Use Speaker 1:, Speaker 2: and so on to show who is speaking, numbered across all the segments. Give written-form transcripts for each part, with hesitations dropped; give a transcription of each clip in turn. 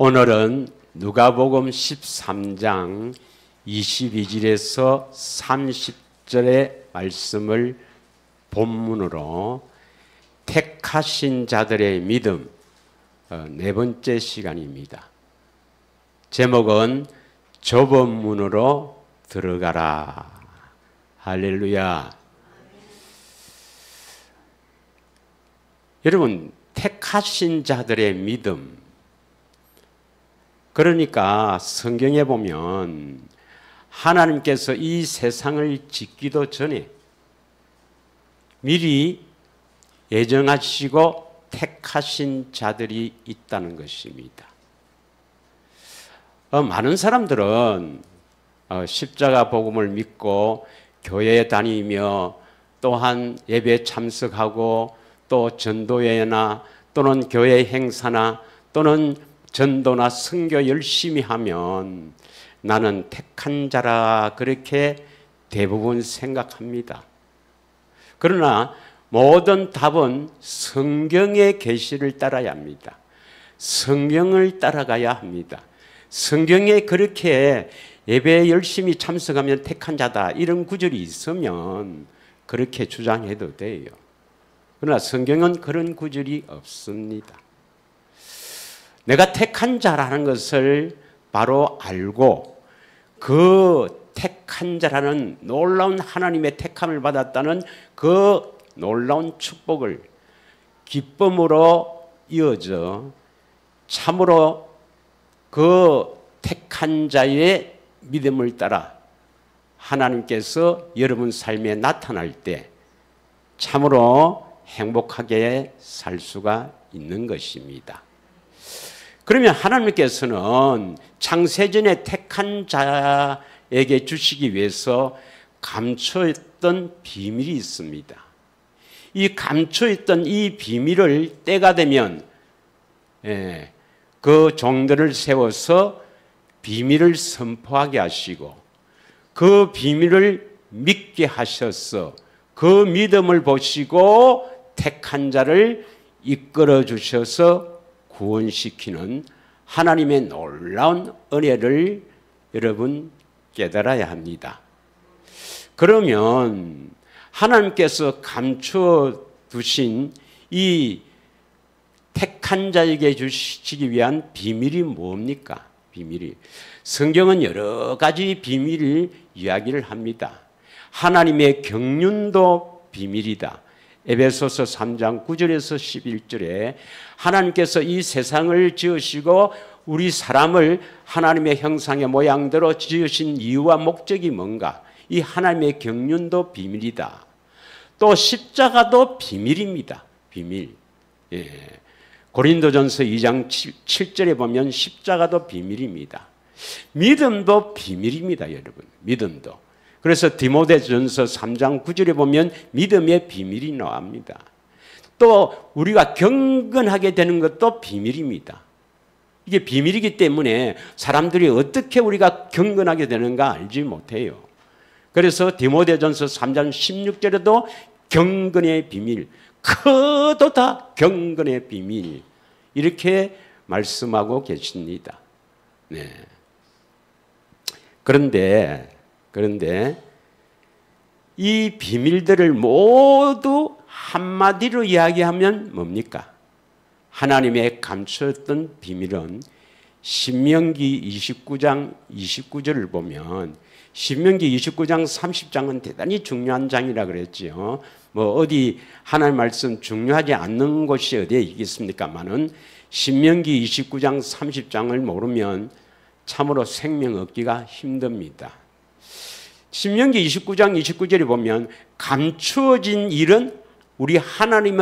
Speaker 1: 오늘은 누가복음 13장 22절에서 30절의 말씀을 본문으로 택하신 자들의 믿음 네 번째 시간입니다. 제목은 좁은 문으로 들어가라. 할렐루야. 여러분, 택하신 자들의 믿음, 그러니까 성경에 보면 하나님께서 이 세상을 짓기도 전에 미리 예정하시고 택하신 자들이 있다는 것입니다. 많은 사람들은 십자가 복음을 믿고 교회에 다니며 또한 예배에 참석하고 또 전도회나 또는 교회 행사나 또는 전도나 선교 열심히 하면 나는 택한 자라 그렇게 대부분 생각합니다. 그러나 모든 답은 성경의 계시를 따라야 합니다. 성경을 따라가야 합니다. 성경에 그렇게 예배에 열심히 참석하면 택한 자다 이런 구절이 있으면 그렇게 주장해도 돼요. 그러나 성경은 그런 구절이 없습니다. 내가 택한 자라는 것을 바로 알고 그 택한 자라는 놀라운 하나님의 택함을 받았다는 그 놀라운 축복을 기쁨으로 이어져 참으로 그 택한 자의 믿음을 따라 하나님께서 여러분 삶에 나타날 때 참으로 행복하게 살 수가 있는 것입니다. 그러면 하나님께서는 창세전에 택한 자에게 주시기 위해서 감춰있던 비밀이 있습니다. 이 감춰있던 이 비밀을 때가 되면 그 종들을 세워서 비밀을 선포하게 하시고 그 비밀을 믿게 하셔서 그 믿음을 보시고 택한 자를 이끌어 주셔서 구원시키는 하나님의 놀라운 은혜를 여러분 깨달아야 합니다. 그러면 하나님께서 감추어 두신 이 택한 자에게 주시기 위한 비밀이 뭡니까? 비밀이. 성경은 여러 가지 비밀을 이야기를 합니다. 하나님의 경륜도 비밀이다. 에베소서 3장 9절에서 11절에 하나님께서 이 세상을 지으시고 우리 사람을 하나님의 형상의 모양대로 지으신 이유와 목적이 뭔가? 이 하나님의 경륜도 비밀이다. 또 십자가도 비밀입니다. 비밀. 고린도전서 2장 7절에 보면 십자가도 비밀입니다. 믿음도 비밀입니다, 여러분. 믿음도. 그래서 디모데전서 3장 9절에 보면 믿음의 비밀이 나옵니다. 또 우리가 경건하게 되는 것도 비밀입니다. 이게 비밀이기 때문에 사람들이 어떻게 우리가 경건하게 되는가 알지 못해요. 그래서 디모데전서 3장 16절에도 경건의 비밀, 크도다 경건의 비밀 이렇게 말씀하고 계십니다. 네. 그런데 이 비밀들을 모두 한마디로 이야기하면 뭡니까? 하나님의 감추었던 비밀은 신명기 29장 29절을 보면 신명기 29장 30장은 대단히 중요한 장이라 그랬지요. 뭐 어디 하나님 말씀 중요하지 않는 곳이 어디에 있겠습니까마는 신명기 29장 30장을 모르면 참으로 생명 얻기가 힘듭니다. 신명기 29장 29절에 보면 감추어진 일은 우리 하나님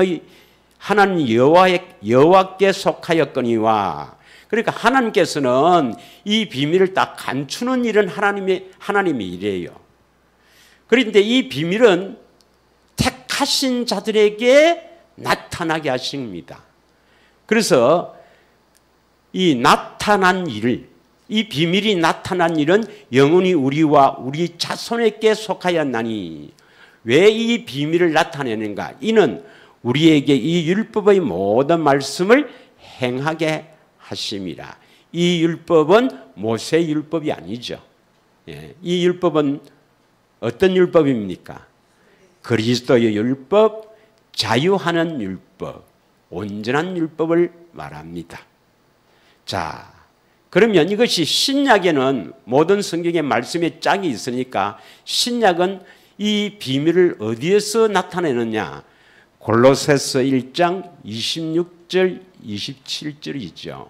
Speaker 1: 여호와께 속하였거니와 그러니까 하나님께서는 이 비밀을 딱 감추는 일은 하나님의 일이에요. 그런데 이 비밀은 택하신 자들에게 나타나게 하십니다. 그래서 이 나타난 일을 이 비밀이 나타난 일은 영원히 우리와 우리 자손에게 속하였나니 왜 이 비밀을 나타내는가? 이는 우리에게 이 율법의 모든 말씀을 행하게 하심이라. 이 율법은 모세 율법이 아니죠. 예, 이 율법은 어떤 율법입니까? 그리스도의 율법, 자유하는 율법, 온전한 율법을 말합니다. 자, 그러면 이것이 신약에는 모든 성경의 말씀에 짝이 있으니까 신약은 이 비밀을 어디에서 나타내느냐? 골로새서 1장 26절 27절이죠.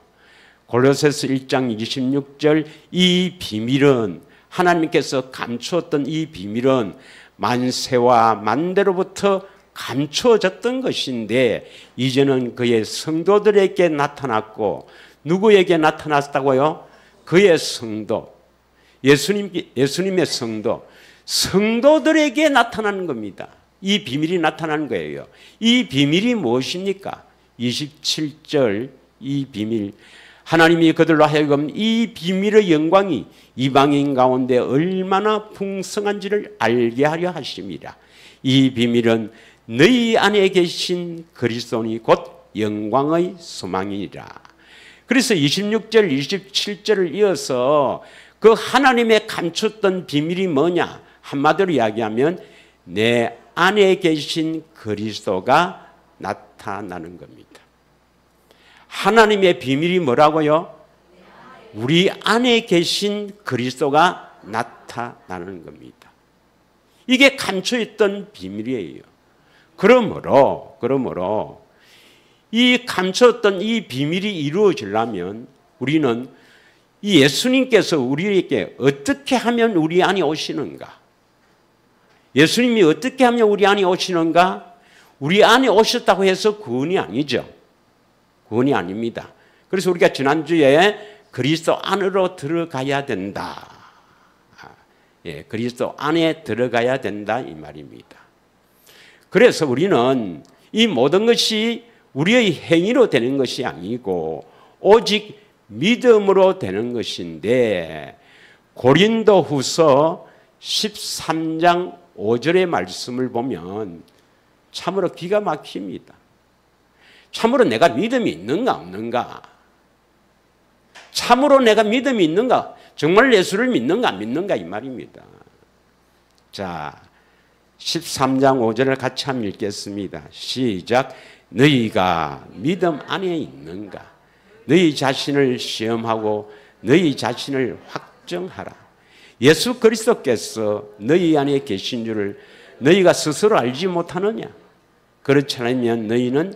Speaker 1: 골로새서 1장 26절 이 비밀은 하나님께서 감추었던 이 비밀은 만세와 만대로부터 감추어졌던 것인데 이제는 그의 성도들에게 나타났고 누구에게 나타났다고요? 그의 성도, 예수님의 성도들에게 나타나는 겁니다. 이 비밀이 나타나는 거예요. 이 비밀이 무엇입니까? 27절 이 비밀, 하나님이 그들로 하여금 이 비밀의 영광이 이방인 가운데 얼마나 풍성한지를 알게 하려 하심이라. 이 비밀은 너희 안에 계신 그리스도니 곧 영광의 소망이라. 그래서 26절 27절을 이어서 그 하나님의 감췄던 비밀이 뭐냐? 한마디로 이야기하면 내 안에 계신 그리스도가 나타나는 겁니다. 하나님의 비밀이 뭐라고요? 우리 안에 계신 그리스도가 나타나는 겁니다. 이게 감춰있던 비밀이에요. 그러므로 이 감췄던 이 비밀이 이루어지려면 우리는 이 예수님께서 우리에게 어떻게 하면 우리 안에 오시는가? 예수님이 어떻게 하면 우리 안에 오시는가? 우리 안에 오셨다고 해서 구원이 아니죠. 구원이 아닙니다. 그래서 우리가 지난주에 그리스도 안으로 들어가야 된다. 예, 그리스도 안에 들어가야 된다 이 말입니다. 그래서 우리는 이 모든 것이 우리의 행위로 되는 것이 아니고 오직 믿음으로 되는 것인데 고린도후서 13장 5절의 말씀을 보면 참으로 기가 막힙니다. 참으로 내가 믿음이 있는가 없는가? 참으로 내가 믿음이 있는가? 정말 예수를 믿는가 안 믿는가 이 말입니다. 자, 13장 5절을 같이 한번 읽겠습니다. 시작. 너희가 믿음 안에 있는가? 너희 자신을 시험하고 너희 자신을 확정하라. 예수 그리스도께서 너희 안에 계신 줄을 너희가 스스로 알지 못하느냐? 그렇지 않으면 너희는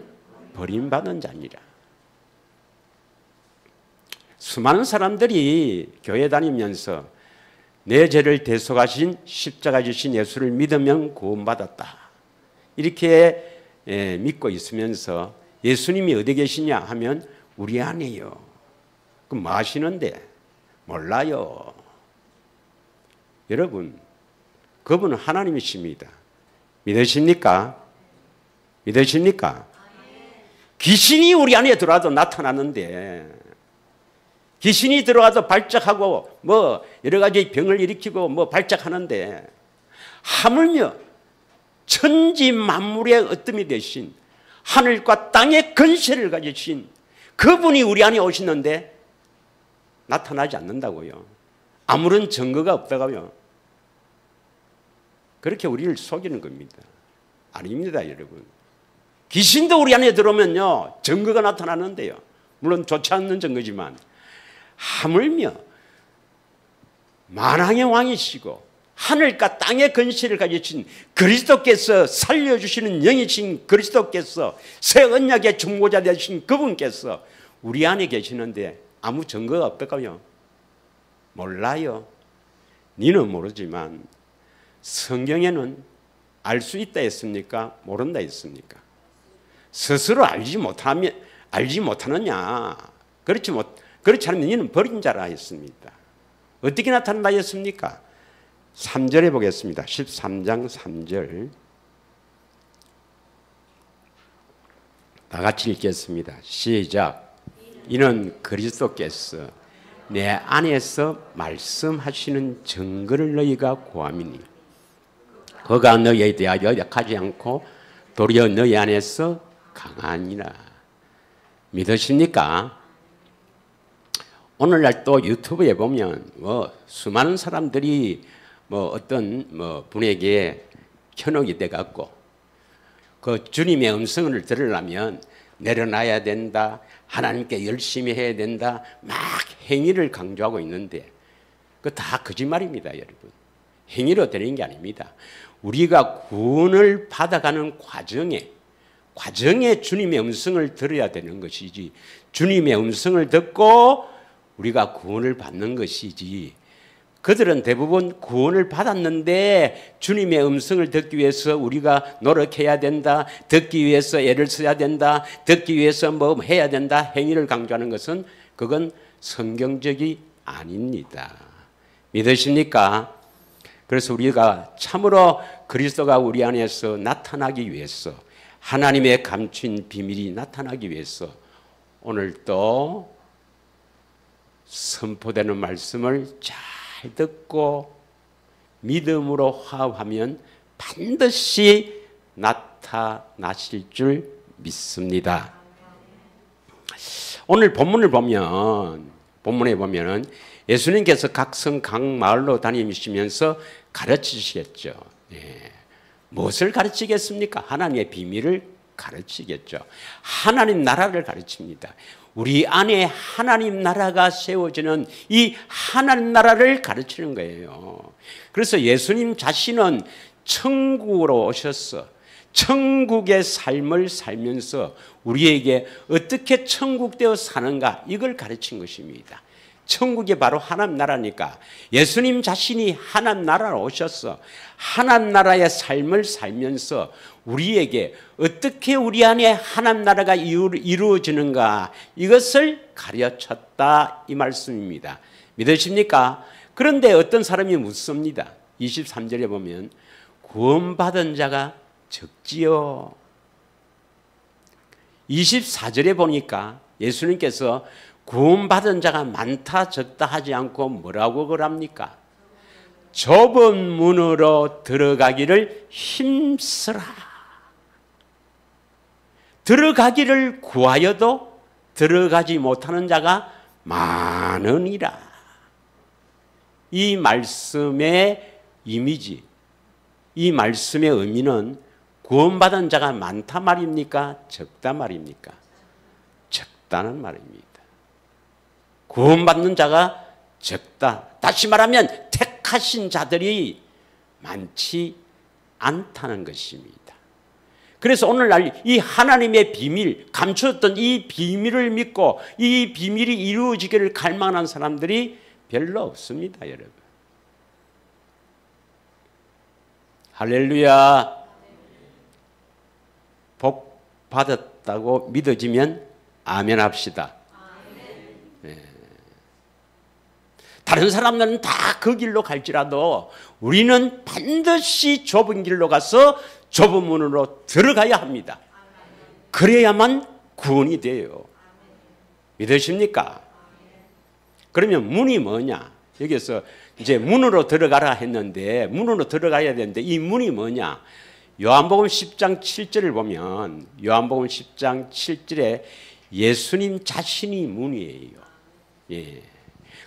Speaker 1: 버림받은 자니라. 수많은 사람들이 교회 다니면서 내 죄를 대속하신 십자가 지신 예수를 믿으면 구원받았다. 이렇게 믿고 있으면서 예수님이 어디 계시냐 하면 우리 안에요. 그럼 뭐 하시는데? 몰라요. 여러분, 그분은 하나님이십니다. 믿으십니까? 믿으십니까? 귀신이 우리 안에 들어와도 나타나는데 귀신이 들어와도 발작하고 뭐 여러 가지 병을 일으키고 뭐 발작하는데 하물며 천지 만물의 어뜸이 되신 하늘과 땅의 근세를 가지신 그분이 우리 안에 오시는데 나타나지 않는다고요. 아무런 증거가 없다고요. 그렇게 우리를 속이는 겁니다. 아닙니다, 여러분. 귀신도 우리 안에 들어오면요 증거가 나타나는데요. 물론 좋지 않는 증거지만 하물며 만왕의 왕이시고 하늘과 땅의 근세를 가지신 그리스도께서 살려주시는 영이신 그리스도께서 새 언약의 중보자 되신 그분께서 우리 안에 계시는데 아무 증거가 없을까요? 몰라요. 니는 모르지만 성경에는 알 수 있다 했습니까? 모른다 했습니까? 스스로 알지 못하느냐? 그렇지 않으면 니는 버린 자라 했습니다. 어떻게 나타난다 했습니까? 3절에 보겠습니다. 13장 3절. 다 같이 읽겠습니다. 시작. 이는 그리스도께서 내 안에서 말씀하시는 증거를 너희가 구함이니 그가 너희에 대하여 약하지 않고 도리어 너희 안에서 강하니라. 믿으십니까? 오늘날 또 유튜브에 보면 수많은 사람들이 어떤 분에게 현혹이 돼 갖고 그 주님의 음성을 들으려면 내려놔야 된다, 하나님께 열심히 해야 된다, 막 행위를 강조하고 있는데 그 다 거짓말입니다, 여러분. 행위로 되는 게 아닙니다. 우리가 구원을 받아가는 과정에 주님의 음성을 들어야 되는 것이지, 주님의 음성을 듣고 우리가 구원을 받는 것이지, 그들은 대부분 구원을 받았는데 주님의 음성을 듣기 위해서 우리가 노력해야 된다, 듣기 위해서 애를 써야 된다, 듣기 위해서 뭐 해야 된다, 행위를 강조하는 것은 그건 성경적이 아닙니다. 믿으십니까? 그래서 우리가 참으로 그리스도가 우리 안에서 나타나기 위해서, 하나님의 감춘 비밀이 나타나기 위해서 오늘 또 선포되는 말씀을 잘 듣고 믿음으로 화합하면 반드시 나타나실 줄 믿습니다. 오늘 본문에 보면은 예수님께서 각 성, 각 마을로 다니시면서 가르치시겠죠. 무엇을 가르치겠습니까? 하나님의 비밀을 가르치겠죠. 하나님 나라를 가르칩니다. 우리 안에 하나님 나라가 세워지는 이 하나님 나라를 가르치는 거예요. 그래서 예수님 자신은 천국으로 오셔서 천국의 삶을 살면서 우리에게 어떻게 천국되어 사는가, 이걸 가르친 것입니다. 천국이 바로 하나님 나라니까 예수님 자신이 하나님 나라로 오셔서 하나님 나라의 삶을 살면서 우리에게 어떻게 우리 안에 하나님 나라가 이루어지는가, 이것을 가르쳤다, 이 말씀입니다. 믿으십니까? 그런데 어떤 사람이 묻습니다. 23절에 보면 구원받은 자가 적지요. 24절에 보니까 예수님께서 구원받은 자가 많다 적다 하지 않고 뭐라고 그럽니까? 좁은 문으로 들어가기를 힘쓰라. 들어가기를 구하여도 들어가지 못하는 자가 많으니라. 이 말씀의 이미지, 이 말씀의 의미는 구원받은 자가 많다 말입니까? 적다 말입니까? 적다는 말입니다. 구원받는 자가 적다. 다시 말하면 택하신 자들이 많지 않다는 것입니다. 그래서 오늘날 이 하나님의 비밀, 감추었던 이 비밀을 믿고 이 비밀이 이루어지기를 갈망하는 사람들이 별로 없습니다, 여러분. 할렐루야. 복 받았다고 믿어지면 아멘 합시다. 다른 사람들은 다 그 길로 갈지라도 우리는 반드시 좁은 길로 가서 좁은 문으로 들어가야 합니다. 그래야만 구원이 돼요. 믿으십니까? 그러면 문이 뭐냐? 여기서 이제 문으로 들어가라 했는데, 문으로 들어가야 되는데 이 문이 뭐냐? 요한복음 10장 7절을 보면 요한복음 10장 7절에 예수님 자신이 문이에요. 예.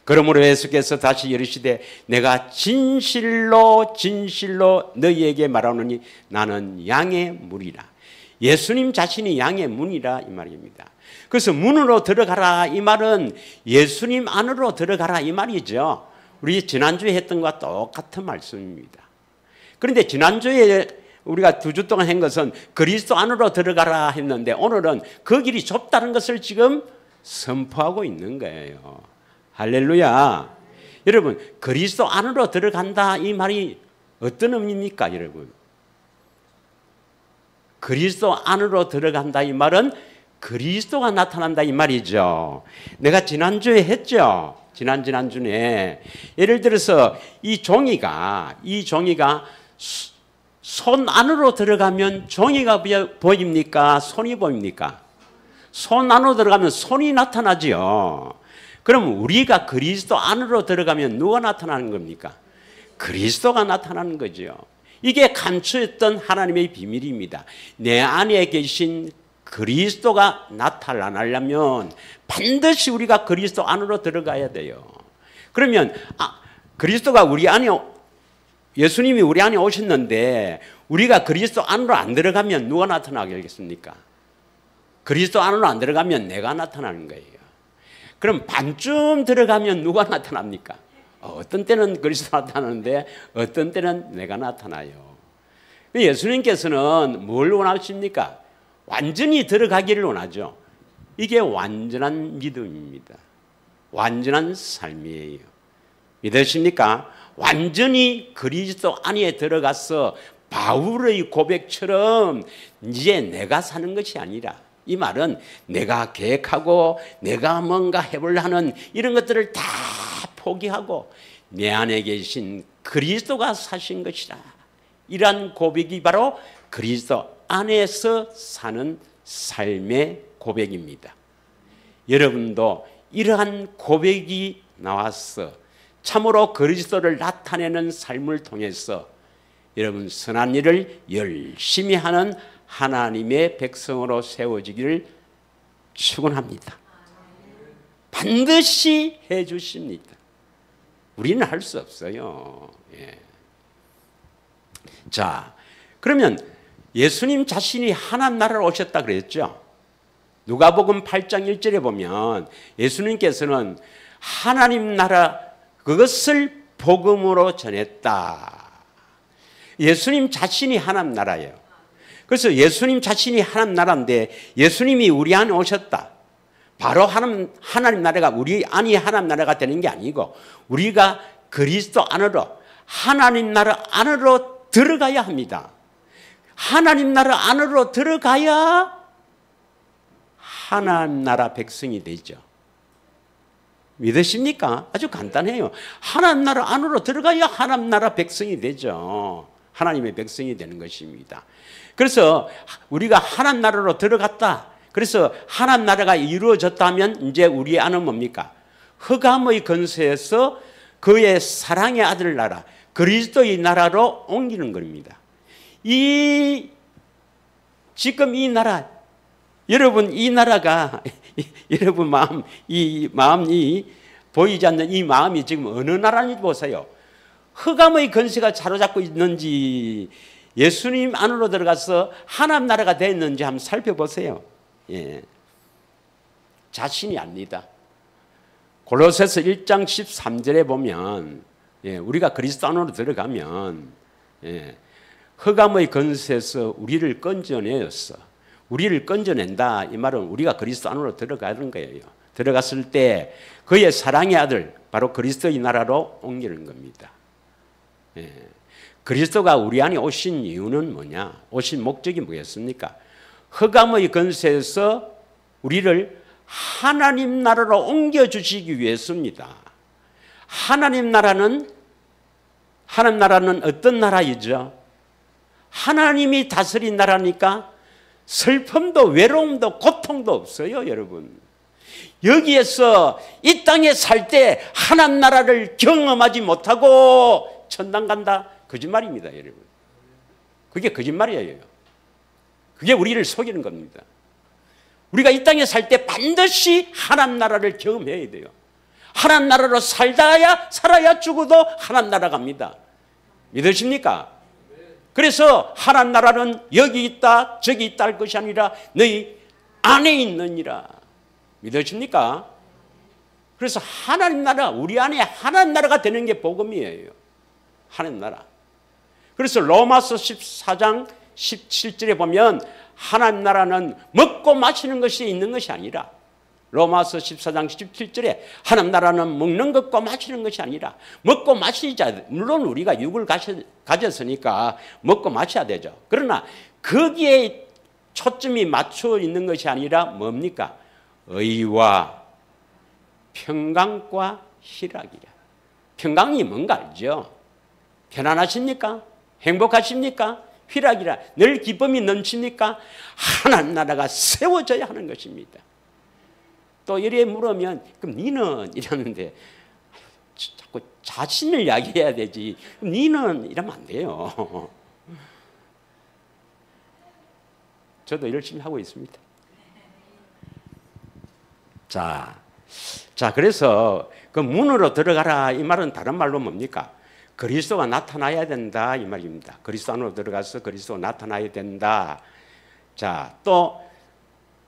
Speaker 1: 그러므로 예수께서 다시 이르시되 내가 진실로 진실로 너희에게 말하노니 나는 양의 문이라. 예수님 자신이 양의 문이라, 이 말입니다. 그래서 문으로 들어가라, 이 말은 예수님 안으로 들어가라, 이 말이죠. 우리 지난주에 했던 것과 똑같은 말씀입니다. 그런데 지난주에 우리가 2주 동안 한 것은 그리스도 안으로 들어가라 했는데 오늘은 그 길이 좁다는 것을 지금 선포하고 있는 거예요. 할렐루야. 여러분, 그리스도 안으로 들어간다, 이 말이 어떤 의미입니까, 여러분? 그리스도 안으로 들어간다, 이 말은 그리스도가 나타난다, 이 말이죠. 내가 지난주에 했죠. 지난주에 예를 들어서 이 종이가 손 안으로 들어가면 종이가 보입니까? 손이 보입니까? 손 안으로 들어가면 손이 나타나지요. 그럼 우리가 그리스도 안으로 들어가면 누가 나타나는 겁니까? 그리스도가 나타나는 거죠. 이게 감추었던 하나님의 비밀입니다. 내 안에 계신 그리스도가 나타나려면 반드시 우리가 그리스도 안으로 들어가야 돼요. 그러면 그리스도가 우리 안에, 예수님이 우리 안에 오셨는데 우리가 그리스도 안으로 안 들어가면 누가 나타나겠습니까? 그리스도 안으로 안 들어가면 내가 나타나는 거예요. 그럼 반쯤 들어가면 누가 나타납니까? 어떤 때는 그리스도 나타나는데 어떤 때는 내가 나타나요. 예수님께서는 뭘 원하십니까? 완전히 들어가기를 원하죠. 이게 완전한 믿음입니다. 완전한 삶이에요. 믿으십니까? 완전히 그리스도 안에 들어가서 바울의 고백처럼 이제 내가 사는 것이 아니라, 이 말은 내가 계획하고 내가 뭔가 해보려 하는 이런 것들을 다 포기하고 내 안에 계신 그리스도가 사신 것이다. 이러한 고백이 바로 그리스도 안에서 사는 삶의 고백입니다. 여러분도 이러한 고백이 나와서 참으로 그리스도를 나타내는 삶을 통해서 여러분 선한 일을 열심히 하는 하나님의 백성으로 세워지기를 축원합니다. 반드시 해 주십니다. 우리는 할 수 없어요. 예. 자, 그러면 예수님 자신이 하나님 나라로 오셨다 그랬죠. 누가복음 8장 1절에 보면 예수님께서는 하나님 나라 그것을 복음으로 전했다. 예수님 자신이 하나님 나라예요. 그래서 예수님 자신이 하나님 나라인데 예수님이 우리 안에 오셨다. 바로 하나님 나라가 우리 안이 하나님 나라가 되는 게 아니고 우리가 그리스도 안으로 하나님 나라 안으로 들어가야 합니다. 하나님 나라 안으로 들어가야 하나님 나라 백성이 되죠. 믿으십니까? 아주 간단해요. 하나님 나라 안으로 들어가야 하나님 나라 백성이 되죠. 하나님의 백성이 되는 것입니다. 그래서 우리가 하나님 나라로 들어갔다. 그래서 하나님 나라가 이루어졌다면 이제 우리 안은 뭡니까? 흑암의 건세에서 그의 사랑의 아들 나라, 그리스도의 나라로 옮기는 겁니다. 지금 이 나라, 여러분 이 나라가 여러분 마음이 보이지 않는 이 마음이 지금 어느 나라인지 보세요. 흑암의 건세가 사로잡고 있는지 예수님 안으로 들어가서 하나님 나라가 됐는지 한번 살펴보세요. 예. 자신이 압니다. 골로새서 1장 13절에 보면 우리가 그리스도 안으로 들어가면 흑암의 건세에서 우리를 건져내었어. 우리를 건져낸다. 이 말은 우리가 그리스도 안으로 들어가는 거예요. 들어갔을 때 그의 사랑의 아들 바로 그리스도의 나라로 옮기는 겁니다. 그리스도가 우리 안에 오신 이유는 뭐냐? 오신 목적이 뭐겠습니까? 흑암의 건세에서 우리를 하나님 나라로 옮겨주시기 위해서입니다. 하나님 나라는 어떤 나라이죠? 하나님이 다스린 나라니까 슬픔도 외로움도 고통도 없어요, 여러분. 여기에서 이 땅에 살 때 하나님 나라를 경험하지 못하고 천당 간다? 거짓말입니다, 여러분. 그게 거짓말이에요. 그게 우리를 속이는 겁니다. 우리가 이 땅에 살 때 반드시 하나님 나라를 경험해야 돼요. 하나님 나라로 살아야 죽어도 하나님 나라 갑니다. 믿으십니까? 그래서 하나님 나라는 여기 있다 저기 있다 할 것이 아니라 너희 안에 있느니라. 믿으십니까? 그래서 하나님 나라, 우리 안에 하나님 나라가 되는 게 복음이에요. 하나님 나라. 그래서 로마서 14장 17절에 보면 하나님 나라는 먹고 마시는 것이 있는 것이 아니라, 로마서 14장 17절에 하나님 나라는 먹는 것과 마시는 것이 아니라 먹고 마시자. 물론 우리가 육을 가졌으니까 먹고 마셔야 되죠. 그러나 거기에 초점이 맞춰 있는 것이 아니라 뭡니까? 의와 평강과 희락이라. 평강이 뭔가 알죠? 편안하십니까? 행복하십니까? 희락이라. 늘 기쁨이 넘칩니까? 하나님 나라가 세워져야 하는 것입니다. 또 이래 물으면 그럼 니는 이러는데 자꾸 자신을 이야기해야 되지. 니는 이러면 안 돼요. 저도 열심히 하고 있습니다. 자, 그래서 그 문으로 들어가라 이 말은 다른 말로 뭡니까? 그리스도가 나타나야 된다 이 말입니다. 그리스도 안으로 들어가서 그리스도가 나타나야 된다. 자, 또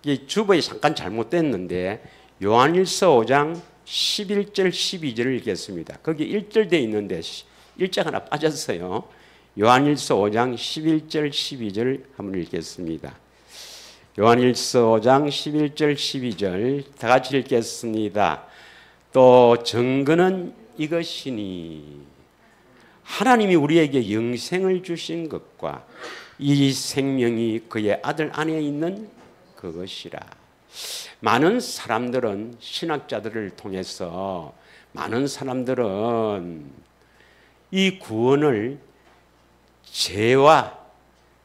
Speaker 1: 이 주보에 잠깐 잘못됐는데 요한일서 5장 11절 12절을 읽겠습니다. 거기 1절 돼 있는데 1장 하나 빠졌어요. 요한일서 5장 11절 12절 한번 읽겠습니다. 요한일서 5장 11절 12절 다 같이 읽겠습니다. 또 증거는 이것이니 하나님이 우리에게 영생을 주신 것과 이 생명이 그의 아들 안에 있는 그것이라. 많은 사람들은 신학자들을 통해서 많은 사람들은 이 구원을 죄와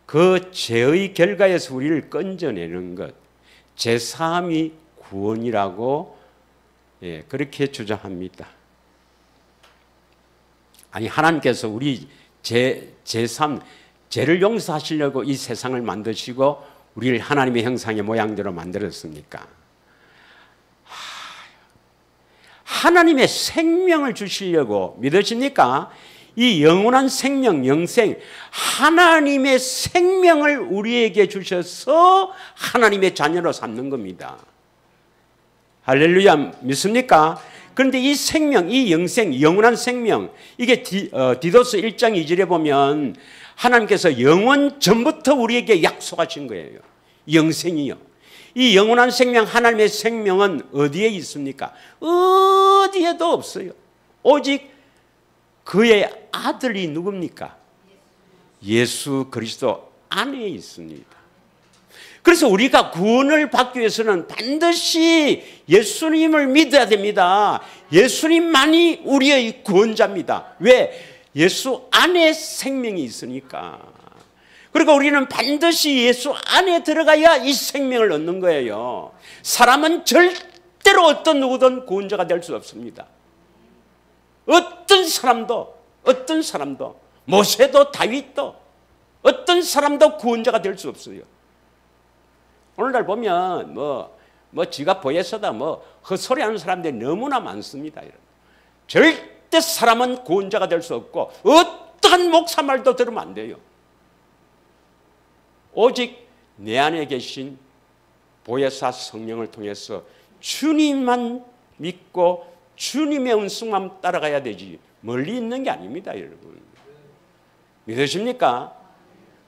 Speaker 1: 그 죄의 결과에서 우리를 건져내는 것, 죄사함이 구원이라고 그렇게 주장합니다. 아니 하나님께서 우리 죄삼 죄를 용서하시려고 이 세상을 만드시고 우리를 하나님의 형상의 모양대로 만들었습니까? 하나님의 생명을 주시려고 믿으십니까? 이 영원한 생명, 영생, 하나님의 생명을 우리에게 주셔서 하나님의 자녀로 삼는 겁니다. 할렐루야, 믿습니까? 그런데 이 생명, 이 영생, 영원한 생명, 이게 디도스 1장 2절에 보면 하나님께서 영원 전부터 우리에게 약속하신 거예요. 영생이요. 이 영원한 생명, 하나님의 생명은 어디에 있습니까? 어디에도 없어요. 오직 그의 아들이 누굽니까? 예수 그리스도 안에 있습니다. 그래서 우리가 구원을 받기 위해서는 반드시 예수님을 믿어야 됩니다. 예수님만이 우리의 구원자입니다. 왜? 예수 안에 생명이 있으니까. 그러니까 우리는 반드시 예수 안에 들어가야 이 생명을 얻는 거예요. 사람은 절대로 어떤 누구든 구원자가 될 수 없습니다. 어떤 사람도 모세도 다윗도 어떤 사람도 구원자가 될 수 없어요. 오늘날 보면 뭐 지가 보혜사다 헛소리하는 사람들이 너무나 많습니다. 절대 사람은 구원자가 될 수 없고 어떠한 목사 말도 들으면 안 돼요. 오직 내 안에 계신 보혜사 성령을 통해서 주님만 믿고 주님의 은총만 따라가야 되지 멀리 있는 게 아닙니다, 여러분. 믿으십니까?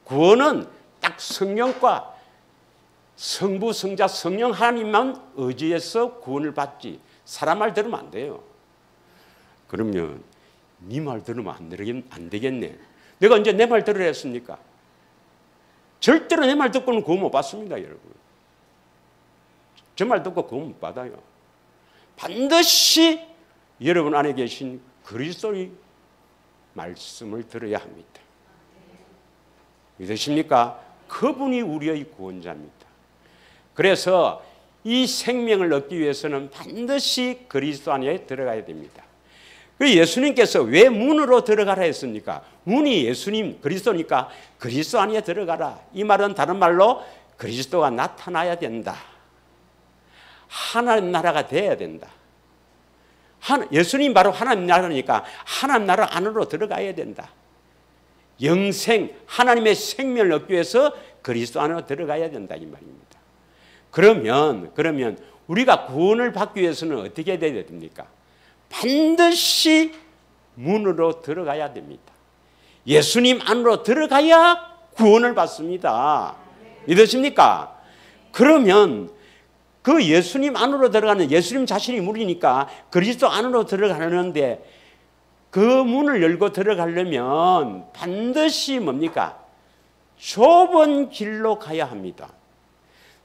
Speaker 1: 구원은 딱 성령과 성부, 성자, 성령 하나님만 의지해서 구원을 받지 사람 말 들으면 안 돼요. 그러면 네 말 들으면 안 되겠네. 내가 언제 내 말 들으라 했습니까? 절대로 내 말 듣고는 구원 못 받습니다, 여러분. 저 말 듣고 구원 못 받아요. 반드시 여러분 안에 계신 그리스도의 말씀을 들어야 합니다. 믿으십니까? 그분이 우리의 구원자입니다. 그래서 이 생명을 얻기 위해서는 반드시 그리스도 안에 들어가야 됩니다. 예수님께서 왜 문으로 들어가라 했습니까? 문이 예수님 그리스도니까 그리스도 안에 들어가라. 이 말은 다른 말로 그리스도가 나타나야 된다. 하나님 나라가 돼야 된다. 예수님 바로 하나님 나라니까 하나님 나라 안으로 들어가야 된다. 영생, 하나님의 생명을 얻기 위해서 그리스도 안으로 들어가야 된다 이 말입니다. 그러면 우리가 구원을 받기 위해서는 어떻게 돼야 됩니까? 반드시 문으로 들어가야 됩니다. 예수님 안으로 들어가야 구원을 받습니다. 믿으십니까? 그러면 그 예수님 안으로 들어가는 예수님 자신이 문이니까 그리스도 안으로 들어가는데 그 문을 열고 들어가려면 반드시 뭡니까? 좁은 길로 가야 합니다.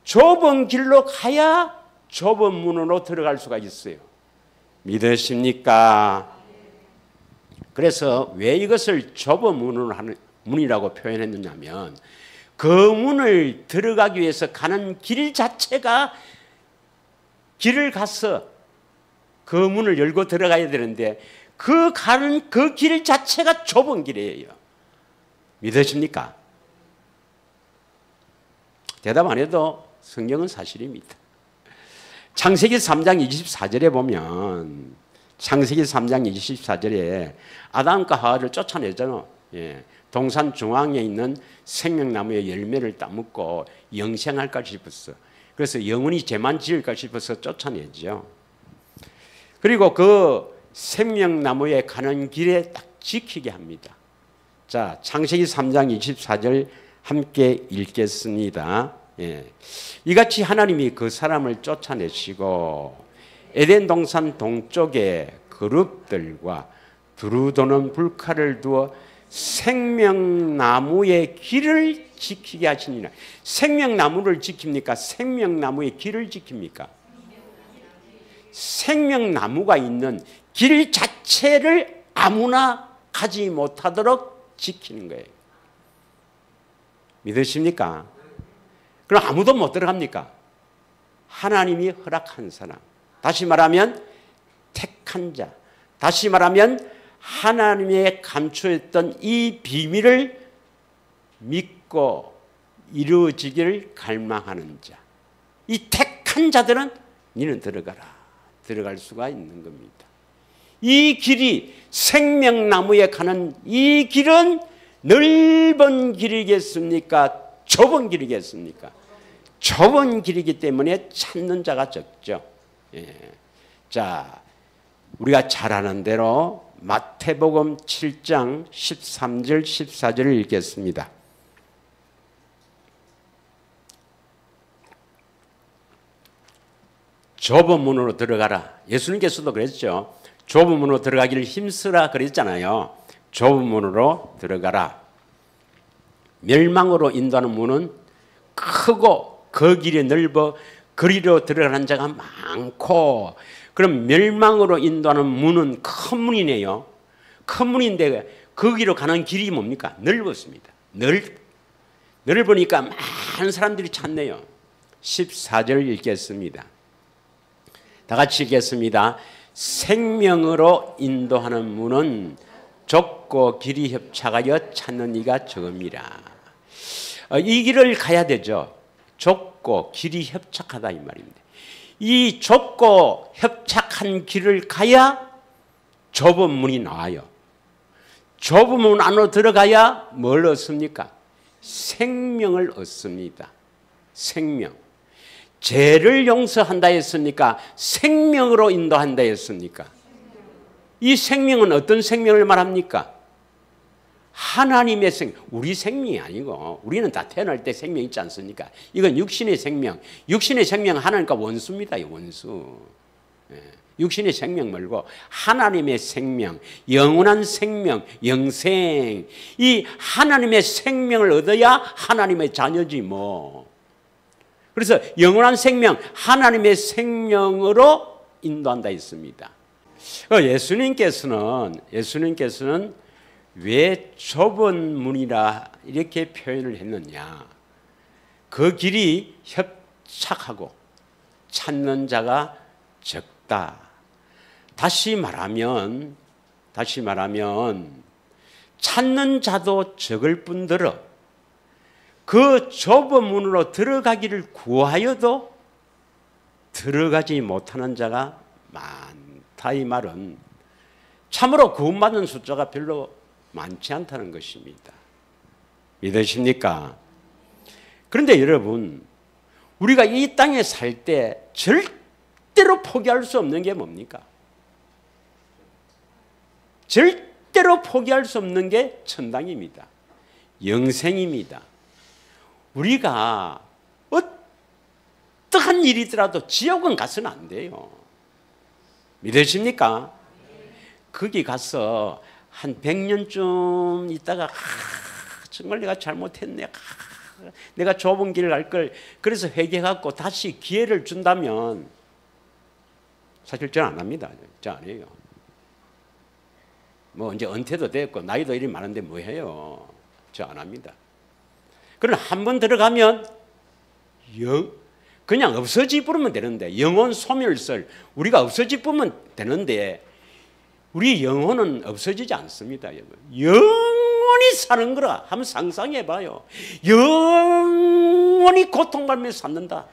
Speaker 1: 좁은 길로 가야 좁은 문으로 들어갈 수가 있어요. 믿으십니까? 그래서 왜 이것을 좁은 문이라고 표현했느냐면 그 문을 들어가기 위해서 가는 길 자체가 길을 가서 그 문을 열고 들어가야 되는데 그 가는 그 길 자체가 좁은 길이에요. 믿으십니까? 대답 안 해도 성경은 사실입니다. 창세기 3장 24절에 보면 창세기 3장 24절에 아담과 하와를 쫓아내잖아. 예. 동산 중앙에 있는 생명나무의 열매를 따먹고 영생할까 싶었어. 그래서 영원히 죄만 지을까 싶어서 쫓아내죠. 그리고 그 생명나무에 가는 길에 딱 지키게 합니다. 자, 창세기 3장 24절 함께 읽겠습니다. 예. 이같이 하나님이 그 사람을 쫓아내시고 에덴 동산 동쪽에 그룹들과 두루 도는 불칼을 두어 생명나무의 길을 지키게 하시니라. 생명나무를 지킵니까? 생명나무의 길을 지킵니까? 생명나무가 있는 길 자체를 아무나 가지 못하도록 지키는 거예요. 믿으십니까? 그럼 아무도 못 들어갑니까? 하나님이 허락한 사람. 다시 말하면 택한 자. 다시 말하면 하나님의 감추었던 이 비밀을 믿고 이루어지기를 갈망하는 자. 이 택한 자들은 너는 들어가라. 들어갈 수가 있는 겁니다. 이 길이 생명나무에 가는 이 길은 넓은 길이겠습니까? 좁은 길이겠습니까? 좁은 길이기 때문에 찾는 자가 적죠. 예. 자, 우리가 잘 아는 대로 마태복음 7장 13절 14절을 읽겠습니다. 좁은 문으로 들어가라. 예수님께서도 그랬죠. 좁은 문으로 들어가기를 힘쓰라 그랬잖아요. 좁은 문으로 들어가라. 멸망으로 인도하는 문은 크고 그 길이 넓어 그리로 들어가는 자가 많고, 그럼 멸망으로 인도하는 문은 큰 문이네요. 큰 문인데 거기로 가는 길이 뭡니까? 넓었습니다. 넓으니까 많은 사람들이 찾네요. 14절 읽겠습니다. 다 같이 읽겠습니다. 생명으로 인도하는 문은 좁고 길이 협착하여 찾는 이가 적음이라. 이 길을 가야 되죠. 좁고 길이 협착하다 이 말입니다. 이 좁고 협착한 길을 가야 좁은 문이 나와요. 좁은 문 안으로 들어가야 뭘 얻습니까? 생명을 얻습니다. 생명. 죄를 용서한다 했습니까? 생명으로 인도한다 했습니까? 이 생명은 어떤 생명을 말합니까? 하나님의 생명. 우리 생명이 아니고, 우리는 다 태어날 때 생명 있지 않습니까? 이건 육신의 생명. 육신의 생명은 하나님과 원수입니다. 원수. 육신의 생명 말고 하나님의 생명, 영원한 생명, 영생. 이 하나님의 생명을 얻어야 하나님의 자녀지 뭐. 그래서 영원한 생명, 하나님의 생명으로 인도한다 했습니다. 예수님께서는 왜 좁은 문이라 이렇게 표현을 했느냐? 그 길이 협착하고 찾는 자가 적다. 다시 말하면 찾는 자도 적을 뿐더러 그 좁은 문으로 들어가기를 구하여도 들어가지 못하는 자가 많다. 이 말은 참으로 구원받는 숫자가 별로 많지 않다는 것입니다. 믿으십니까? 그런데 여러분, 우리가 이 땅에 살 때 절대로 포기할 수 없는 게 뭡니까? 절대로 포기할 수 없는 게 천당입니다. 영생입니다. 우리가 어떠한 일이더라도 지옥은 가서는 안 돼요. 믿으십니까? 거기 가서 한 100년쯤 있다가 정말 내가 잘못했네. 내가 좁은 길을 갈 걸. 그래서 회개하고 다시 기회를 준다면 사실 저는 안 합니다. 저 안 해요. 뭐 이제 은퇴도 됐고 나이도 이리 많은데 뭐 해요. 저 안 합니다. 그러나 한 번 들어가면 그냥 없어지 버리면 되는데, 영혼 소멸설, 우리가 없어지 버리면 되는데 우리 영혼은 없어지지 않습니다. 영원히 사는 거라 한번 상상해 봐요. 영원히 고통받으며 산다.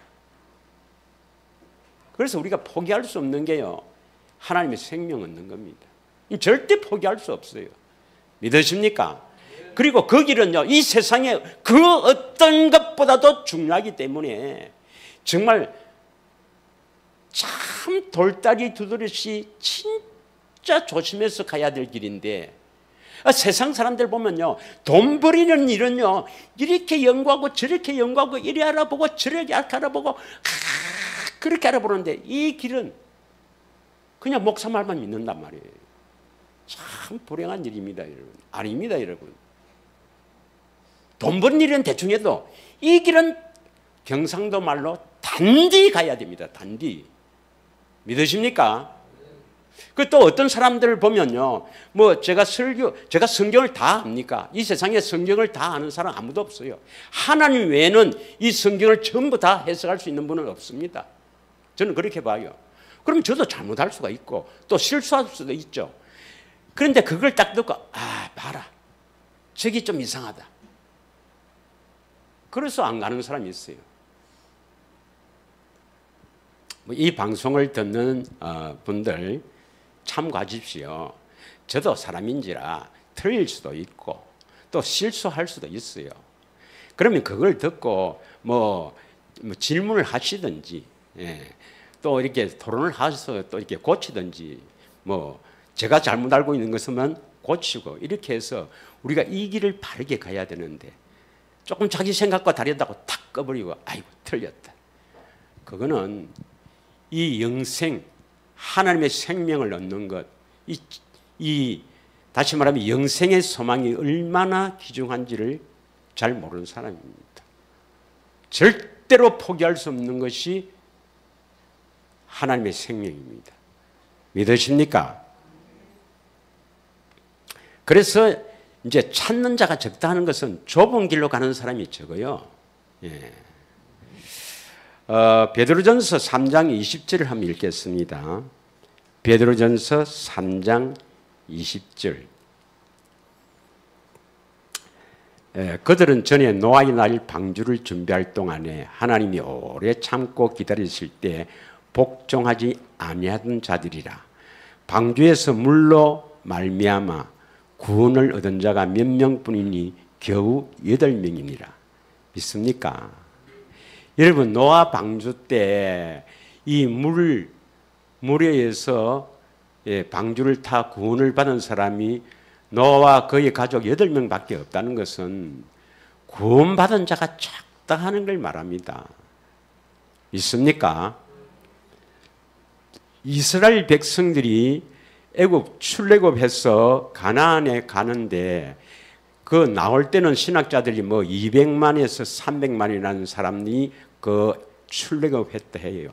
Speaker 1: 그래서 우리가 포기할 수 없는 게요, 하나님의 생명 얻는 겁니다. 절대 포기할 수 없어요. 믿으십니까? 그리고 그 길은요, 이 세상에 그 어떤 것보다도 중요하기 때문에 정말 참 돌다리 두드듯이 진짜 조심해서 가야 될 길인데, 세상 사람들 보면요, 돈 버리는 일은요, 이렇게 연구하고 저렇게 연구하고 이리 알아보고 저렇게 알아보고 그렇게 알아보는데, 이 길은 그냥 목사 말만 믿는단 말이에요. 참 불행한 일입니다, 여러분. 아닙니다, 여러분. 돈 버는 일은 대충 해도 이 길은 경상도 말로 단디 가야 됩니다. 단디. 믿으십니까? 그 또 어떤 사람들을 보면요, 뭐 제가 성경을 다 압니까? 이 세상에 성경을 다 아는 사람 아무도 없어요. 하나님 외에는 이 성경을 전부 다 해석할 수 있는 분은 없습니다. 저는 그렇게 봐요. 그럼 저도 잘못할 수가 있고 또 실수할 수도 있죠. 그런데 그걸 딱 듣고, 아, 봐라, 저기 좀 이상하다. 그래서 안 가는 사람이 있어요. 이 방송을 듣는 분들 참고하십시오. 저도 사람인지라 틀릴 수도 있고 또 실수할 수도 있어요. 그러면 그걸 듣고 뭐 질문을 하시든지, 또 이렇게 토론을 하셔서 또 이렇게 고치든지, 뭐 제가 잘못 알고 있는 것은 고치고, 이렇게 해서 우리가 이 길을 바르게 가야 되는데, 조금 자기 생각과 다르다고 탁 꺼버리고 아이고 틀렸다. 그거는 이 영생, 하나님의 생명을 얻는 것, 다시 말하면 영생의 소망이 얼마나 귀중한지를 잘 모르는 사람입니다. 절대로 포기할 수 없는 것이 하나님의 생명입니다. 믿으십니까? 그래서 이제 찾는 자가 적다 하는 것은 좁은 길로 가는 사람이 적어요. 베드로전서 3장 20절을 한번 읽겠습니다. 베드로전서 3장 20절. 그들은 전에 노아의 날 방주를 준비할 동안에 하나님이 오래 참고 기다리실 때 복종하지 아니하던 자들이라. 방주에서 물로 말미암아 구원을 얻은 자가 몇 명뿐이니 겨우 8명이니라. 믿습니까? 여러분, 노아 방주 때 이 물에 의해서 방주를 타 구원을 받은 사람이 노아와 그의 가족 8명밖에 없다는 것은 구원받은 자가 작다 하는 걸 말합니다. 믿습니까? 이스라엘 백성들이 애굽 출애굽해서 가나안에 가는데, 그 나올 때는 신학자들이 뭐 200만에서 300만이라는 사람이 그 출애굽했다 해요.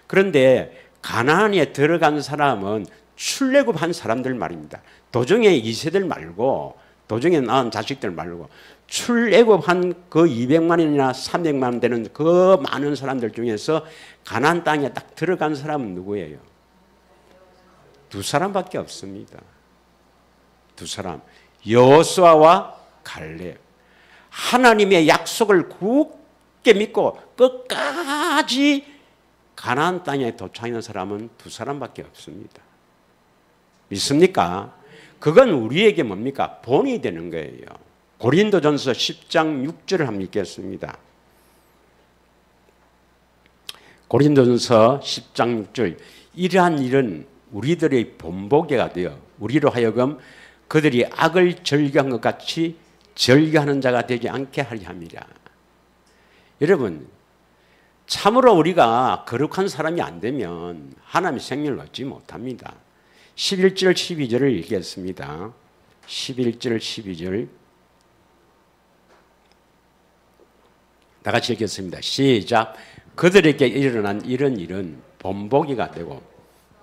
Speaker 1: 그런데 가나안에 들어간 사람은 출애굽한 사람들 말입니다. 도중에 2세들 말고, 도중에 낳은 자식들 말고, 출애굽한 그 200만이나 300만 되는 그 많은 사람들 중에서 가나안 땅에 딱 들어간 사람은 누구예요? 2사람밖에 없습니다. 2사람. 여호수아와 갈렙. 하나님의 약속을 굳게 믿고 끝까지 가나안 땅에 도착하는 사람은 2사람밖에 없습니다. 믿습니까? 그건 우리에게 뭡니까? 본이 되는 거예요. 고린도전서 10장 6절을 한번 읽겠습니다. 고린도전서 10장 6절. 이러한 일은 우리들의 본보기가 되어 우리로 하여금 그들이 악을 즐겨한 것 같이 즐겨하는 자가 되지 않게 하려 함이라. 여러분, 참으로 우리가 거룩한 사람이 안 되면 하나님의 생명을 얻지 못합니다. 11절 12절을 읽겠습니다. 11절 12절 다 같이 읽겠습니다. 시작. 그들에게 일어난 이런 일은 본보기가 되고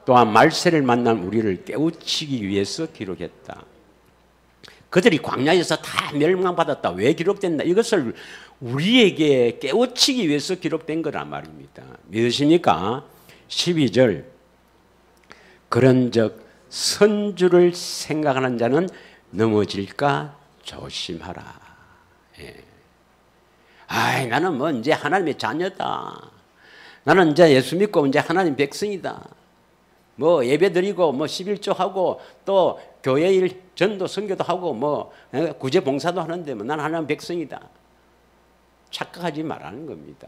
Speaker 1: 또한 말세를 만난 우리를 깨우치기 위해서 기록했다. 그들이 광야에서 다 멸망받았다. 왜 기록됐나? 이것을 우리에게 깨우치기 위해서 기록된 거란 말입니다. 믿으십니까? 12절. 그런즉 선주를 생각하는 자는 넘어질까 조심하라. 나는 뭐 이제 하나님의 자녀다. 나는 이제 예수 믿고 이제 하나님 백성이다. 뭐 예배 드리고 뭐 11조 하고 또 교회 일 전도 선교도 하고 뭐 구제 봉사도 하는데 뭐 나는 하나님 백성이다. 착각하지 말라는 겁니다.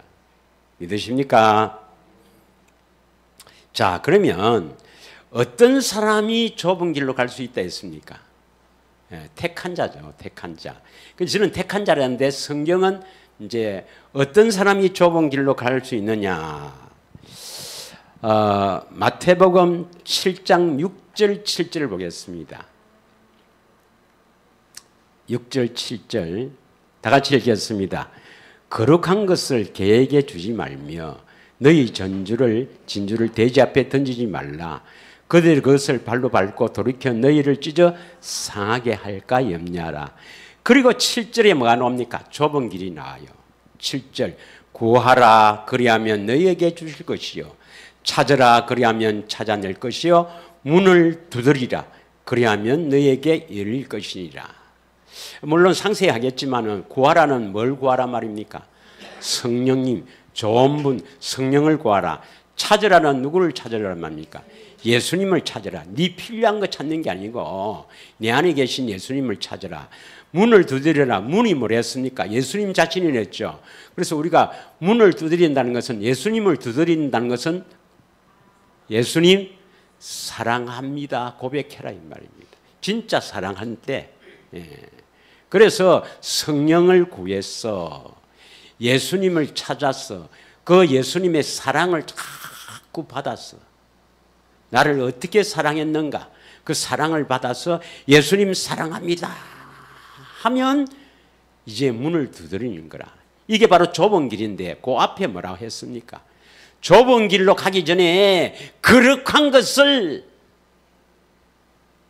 Speaker 1: 믿으십니까? 자, 그러면 어떤 사람이 좁은 길로 갈 수 있다 했습니까? 택한 자죠. 택한 자. 그래서 저는 택한 자라는데 성경은 이제 어떤 사람이 좁은 길로 갈 수 있느냐? 마태복음 7장 6절 7절을 보겠습니다. 6절 7절 다 같이 읽겠습니다. 거룩한 것을 개에게 주지 말며 너희 진주를 돼지 앞에 던지지 말라. 그들이 그것을 발로 밟고 돌이켜 너희를 찢어 상하게 할까 염려하라. 그리고 7절에 뭐가 나옵니까? 좁은 길이 나와요. 7절 구하라 그리하면 너희에게 주실 것이요 찾으라 그리하면 찾아낼 것이요 문을 두드리라 그리하면 너희에게 열릴 것이니라. 물론 상세히 하겠지만은 구하라는 뭘 구하라 말입니까? 성령님, 좋은 분, 성령을 구하라. 찾으라는 누구를 찾으라는 말입니까? 예수님을 찾으라. 네 필요한 거 찾는 게 아니고 내 안에 계신 예수님을 찾으라. 문을 두드리라. 문이 뭐랬습니까? 예수님 자신이 냈죠. 그래서 우리가 문을 두드린다는 것은 예수님을 두드린다는 것은 예수님 사랑합니다. 고백해라 이 말입니다. 진짜 사랑한대. 그래서 성령을 구해서 예수님을 찾아서 그 예수님의 사랑을 자꾸 받았어. 나를 어떻게 사랑했는가? 그 사랑을 받아서 예수님 사랑합니다 하면 이제 문을 두드리는 거라. 이게 바로 좁은 길인데 그 앞에 뭐라고 했습니까? 좁은 길로 가기 전에 거룩한 것을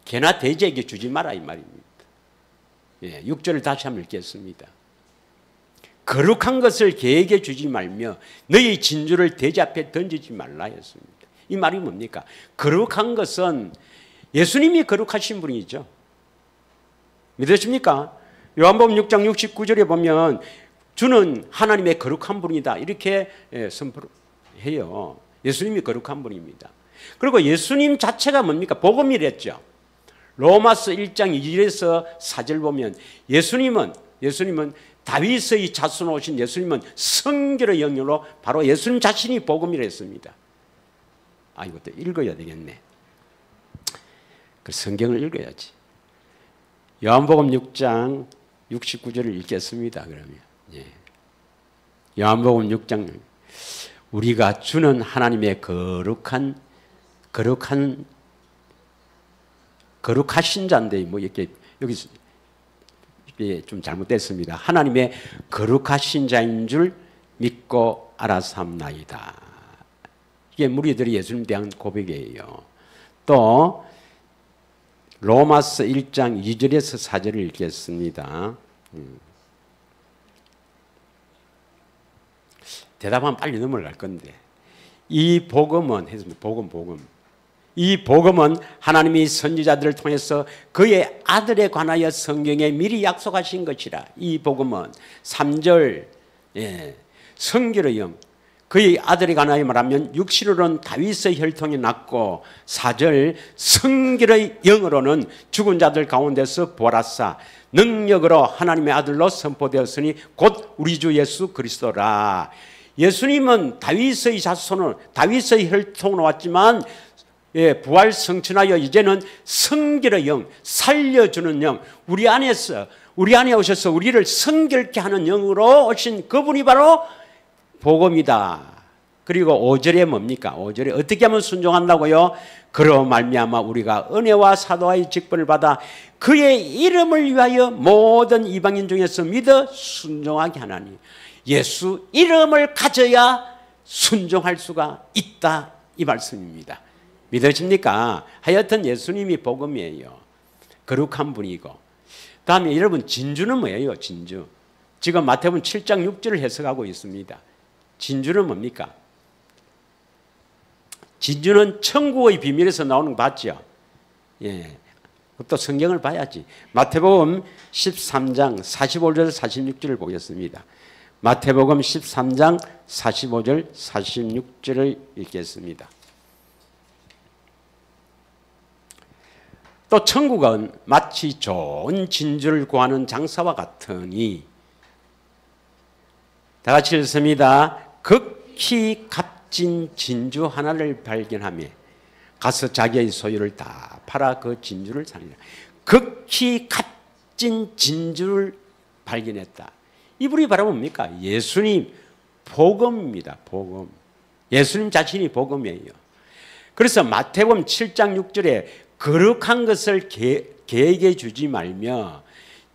Speaker 1: 개나 돼지에게 주지 마라 이 말입니다. 6절을 다시 한번 읽겠습니다. 거룩한 것을 개에게 주지 말며 너희 진주를 돼지 앞에 던지지 말라 했습니다. 이 말이 뭡니까? 거룩한 것은 예수님이 거룩하신 분이죠. 믿으십니까? 요한복음 6장 69절에 보면 주는 하나님의 거룩한 분이다 이렇게 선포해요. 예수님이 거룩한 분입니다. 그리고 예수님 자체가 뭡니까? 복음이랬죠. 로마서 1장 2절에서 4절 보면 예수님은 다윗의 자손 오신 예수님은 성결의 영으로 바로 예수님 자신이 복음이랬습니다. 이것도 읽어야 되겠네. 그 성경을 읽어야지. 요한복음 6장 69절을 읽겠습니다. 그러면 요한복음 6장 우리가 주는 하나님의 거룩하신 자인데 뭐 이렇게 여기서 좀 잘못됐습니다. 하나님의 거룩하신 자인 줄 믿고 알아삼나이다. 이게 무리들이 예수님에 대한 고백이에요. 또 로마서 1장 2절에서 4절을 읽겠습니다. 대답하면 빨리 넘어갈 건데 이 복음은 이 복음은 하나님이 선지자들을 통해서 그의 아들에 관하여 성경에 미리 약속하신 것이라. 이 복음은 3절 성결의 영 그의 아들에 관하여 말하면 육신으로는 다윗의 혈통이 났고 4절 성결의 영으로는 죽은 자들 가운데서 부활하사 능력으로 하나님의 아들로 선포되었으니 곧 우리 주 예수 그리스도라. 예수님은 다윗의 자손을 다윗의 혈통으로 왔지만 부활 성천하여 이제는 성결의 영, 살려주는 영, 우리 안에 오셔서 우리를 성결케 하는 영으로 오신 그분이 바로 복음이다. 그리고 5절에 뭡니까? 5절에 어떻게 하면 순종한다고요? 그로 말미암아 우리가 은혜와 사도와의 직분을 받아 그의 이름을 위하여 모든 이방인 중에서 믿어 순종하게 하나니 예수 이름을 가져야 순종할 수가 있다 이 말씀입니다. 믿으십니까? 하여튼 예수님이 복음이에요. 거룩한 분이고. 다음에 여러분 진주는 뭐예요? 진주. 지금 마태복음 7장 6절을 해석하고 있습니다. 진주는 뭡니까? 진주는 천국의 비밀에서 나오는 거 봤죠? 또 성경을 봐야지. 마태복음 13장 45절 46절을 보겠습니다. 마태복음 13장 45절 46절을 읽겠습니다. 또 천국은 마치 좋은 진주를 구하는 장사와 같으니, 다 같이 읽습니다. 극히 값진 진주 하나를 발견하며 가서 자기의 소유를 다 팔아 그 진주를 사니라. 극히 값진 진주를 발견했다. 이분이 바로 뭡니까? 예수님 복음입니다. 복음. 예수님 자신이 복음이에요. 그래서 마태복음 7장 6절에 거룩한 것을 개에게 주지 말며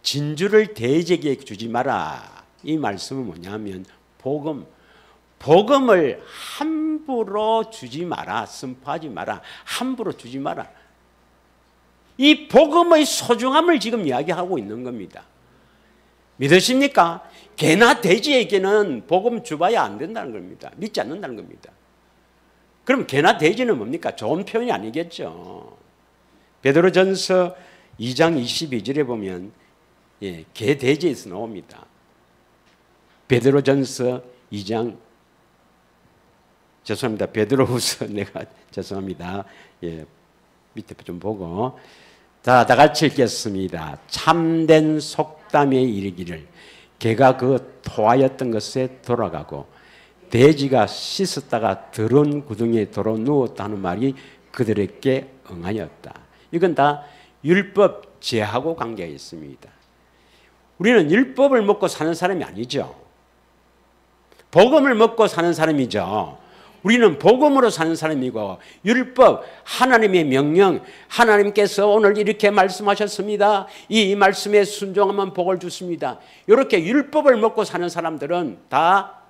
Speaker 1: 진주를 돼지에게 주지 마라. 이 말씀은 뭐냐면 복음. 복음을 함부로 주지 마라. 선포하지 마라. 함부로 주지 마라. 이 복음의 소중함을 지금 이야기하고 있는 겁니다. 믿으십니까? 개나 돼지에게는 복음 주봐야 안 된다는 겁니다. 믿지 않는다는 겁니다. 그럼 개나 돼지는 뭡니까? 좋은 표현이 아니겠죠. 베드로전서 2장 22절에 보면 개 돼지에서 나옵니다. 베드로전서 2장 죄송합니다. 베드로후서 내가 죄송합니다. 밑에 좀 보고 다 같이 읽겠습니다. 참된 속담에 이르기를 개가 그 토하였던 것에 돌아가고 돼지가 씻었다가 더러운 구덩이에 도로 누웠다 하는 말이 그들에게 응하였다. 이건 다 율법 제하고 관계가 있습니다. 우리는 율법을 먹고 사는 사람이 아니죠. 복음을 먹고 사는 사람이죠. 우리는 복음으로 사는 사람이고 율법, 하나님의 명령, 하나님께서 오늘 이렇게 말씀하셨습니다. 이 말씀에 순종하면 복을 주십니다. 이렇게 율법을 먹고 사는 사람들은 다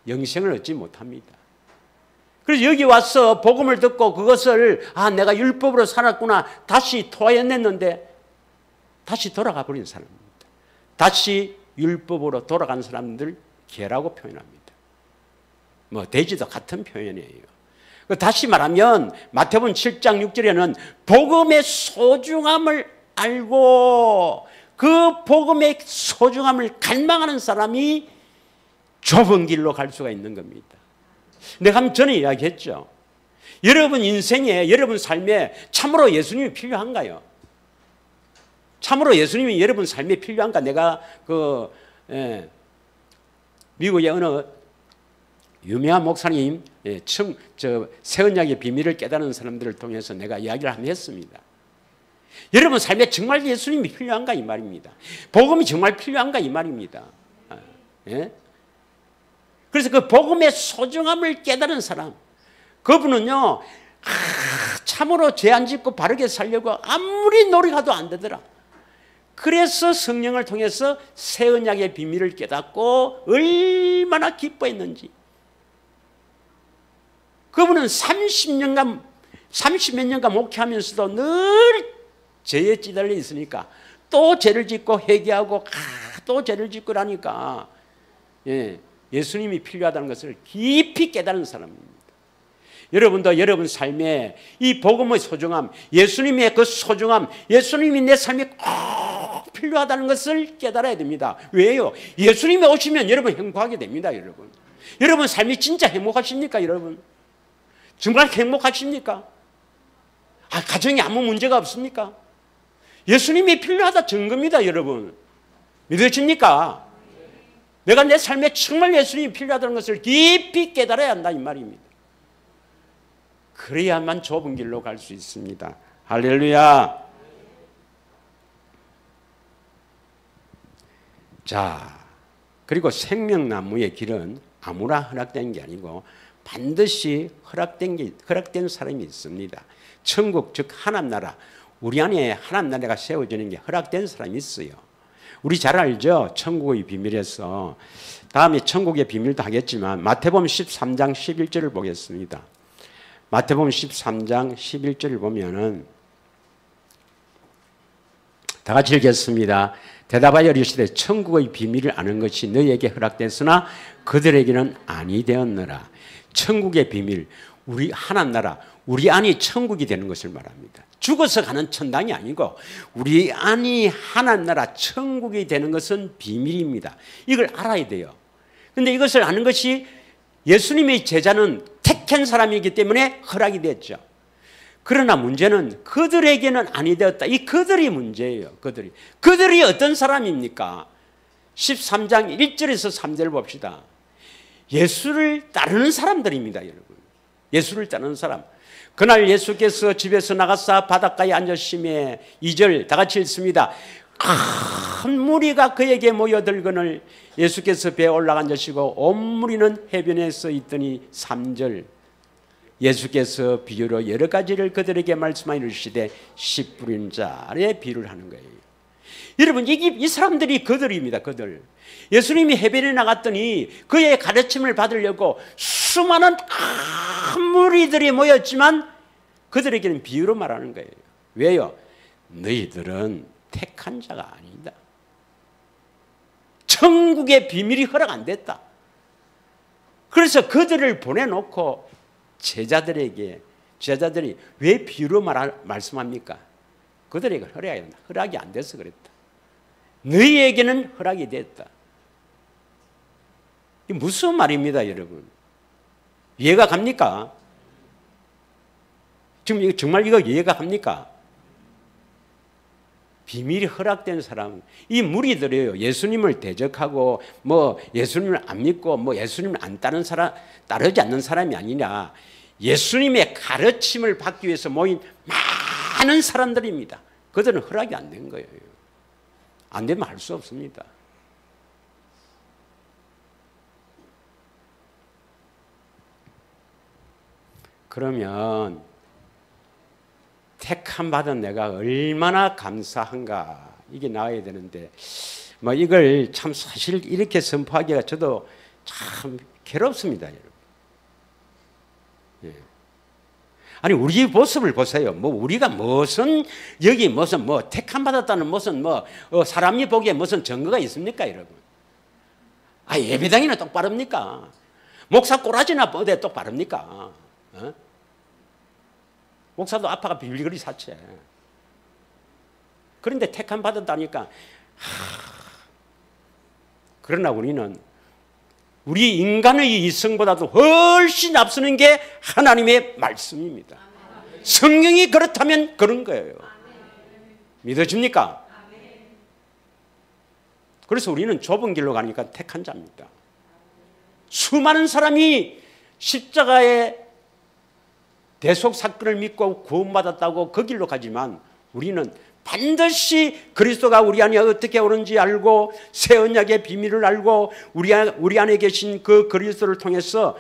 Speaker 1: 영생을 얻지 못합니다. 그래서 여기 와서 복음을 듣고 그것을 내가 율법으로 살았구나 다시 토해냈는데 다시 돌아가 버린 사람입니다. 다시 율법으로 돌아간 사람들 개라고 표현합니다. 돼지도 같은 표현이에요. 다시 말하면 마태복음 7장 6절에는 복음의 소중함을 알고 그 복음의 소중함을 갈망하는 사람이 좁은 길로 갈 수가 있는 겁니다. 내가 전에 이야기했죠. 여러분 인생에, 여러분 삶에 참으로 예수님이 필요한가요? 참으로 예수님이 여러분 삶에 필요한가? 내가 미국의 어느 유명한 목사님, 새 언약의 비밀을 깨달은 사람들을 통해서 내가 이야기를 한번 했습니다. 여러분 삶에 정말 예수님이 필요한가 이 말입니다. 복음이 정말 필요한가 이 말입니다. 그래서 그 복음의 소중함을 깨달은 사람, 그분은요 참으로 죄 안 짓고 바르게 살려고 아무리 노력해도 안 되더라. 그래서 성령을 통해서 새 언약의 비밀을 깨닫고 얼마나 기뻐했는지. 그분은 30몇 년간 목회하면서도 늘 죄에 찌들려 있으니까 또 죄를 짓고 회개하고 또 죄를 짓고 라니까 예수님이 필요하다는 것을 깊이 깨달은 사람입니다. 여러분도 여러분 삶에 이 복음의 소중함, 예수님의 그 소중함, 예수님이 내 삶에 꼭 필요하다는 것을 깨달아야 됩니다. 왜요? 예수님이 오시면 여러분 행복하게 됩니다. 여러분, 여러분 삶이 진짜 행복하십니까? 여러분 정말 행복하십니까? 가정에 아무 문제가 없습니까? 예수님이 필요하다 증거입니다. 여러분 믿으십니까? 내가 내 삶에 정말 예수님이 필요하다는 것을 깊이 깨달아야 한다 이 말입니다. 그래야만 좁은 길로 갈 수 있습니다. 할렐루야. 자, 그리고 생명나무의 길은 아무나 허락된 게 아니고 반드시 허락된 사람이 있습니다. 천국 즉 하나님나라, 우리 안에 하나님나라가 세워지는 게 허락된 사람이 있어요. 우리 잘 알죠? 천국의 비밀에서 다음에 천국의 비밀도 하겠지만 마태복음 13장 11절을 보겠습니다. 마태복음 13장 11절을 보면은 다 같이 읽겠습니다. 대답하여 이르시되 천국의 비밀을 아는 것이 너희에게 허락됐으나 그들에게는 아니 되었느라. 천국의 비밀, 우리 하나님 나라, 우리 안이 천국이 되는 것을 말합니다. 죽어서 가는 천당이 아니고 우리 안이 하나님 나라 천국이 되는 것은 비밀입니다. 이걸 알아야 돼요. 그런데 이것을 아는 것이 예수님의 제자는 택한 사람이기 때문에 허락이 됐죠. 그러나 문제는 그들에게는 아니 되었다. 이 그들이 문제예요. 그들이 어떤 사람입니까? 13장 1절에서 3절 봅시다. 예수를 따르는 사람들입니다, 여러분. 예수를 따르는 사람. 그날 예수께서 집에서 나가사 바닷가에 앉으심에 2절 다 같이 읽습니다. 큰 무리가 그에게 모여들거늘 예수께서 배에 올라가 앉으시고 온 무리는 해변에 서 있더니 3절 예수께서 비유로 여러 가지를 그들에게 말씀하여 이르시되 씨 뿌린 자에 비유를 하는 거예요. 여러분, 이 사람들이 그들입니다. 그들. 예수님이 해변에 나갔더니 그의 가르침을 받으려고 수많은 큰 무리들이 모였지만 그들에게는 비유로 말하는 거예요. 왜요? 너희들은 택한 자가 아니다. 천국의 비밀이 허락 안 됐다. 그래서 그들을 보내놓고 제자들이 왜 비유로 말씀합니까? 그들에게 허락이 안 돼서 그랬다. 너희에게는 허락이 됐다. 이게 무슨 말입니다, 여러분? 이해가 갑니까? 지금 정말 이거 이해가 갑니까? 비밀이 허락된 사람, 이 무리들이에요. 예수님을 대적하고 뭐 예수님을 안 믿고 뭐 예수님을 안 따르지 않는 사람이 아니라 예수님의 가르침을 받기 위해서 모인 많은 사람들입니다. 그들은 허락이 안 된 거예요. 안 되면 할 수 없습니다. 그러면 택함 받은 내가 얼마나 감사한가, 이게 나와야 되는데 뭐 이걸 참 사실 이렇게 선포하기가 저도 참 괴롭습니다, 여러분. 예. 아니 우리 모습을 보세요. 뭐 우리가 무슨 여기 무슨 뭐 택함 받았다는 무슨 뭐 사람이 보기에 무슨 증거가 있습니까, 여러분? 아, 예배당이나 똑바릅니까? 목사 꼬라지나 어디 똑바릅니까? 어? 목사도 아빠가 빌빌거리 사채. 그런데 택함 받았다니까. 그러나 우리는 우리 인간의 이성보다도 훨씬 앞서는 게 하나님의 말씀입니다. 성경이 그렇다면 그런 거예요. 믿어집니까? 그래서 우리는 좁은 길로 가니까 택한 자입니다. 수많은 사람이 십자가의 대속 사건을 믿고 구원받았다고 그 길로 가지만 우리는 반드시 그리스도가 우리 안에 어떻게 오는지 알고 새 언약의 비밀을 알고 우리 안에 계신 그 그리스도를 통해서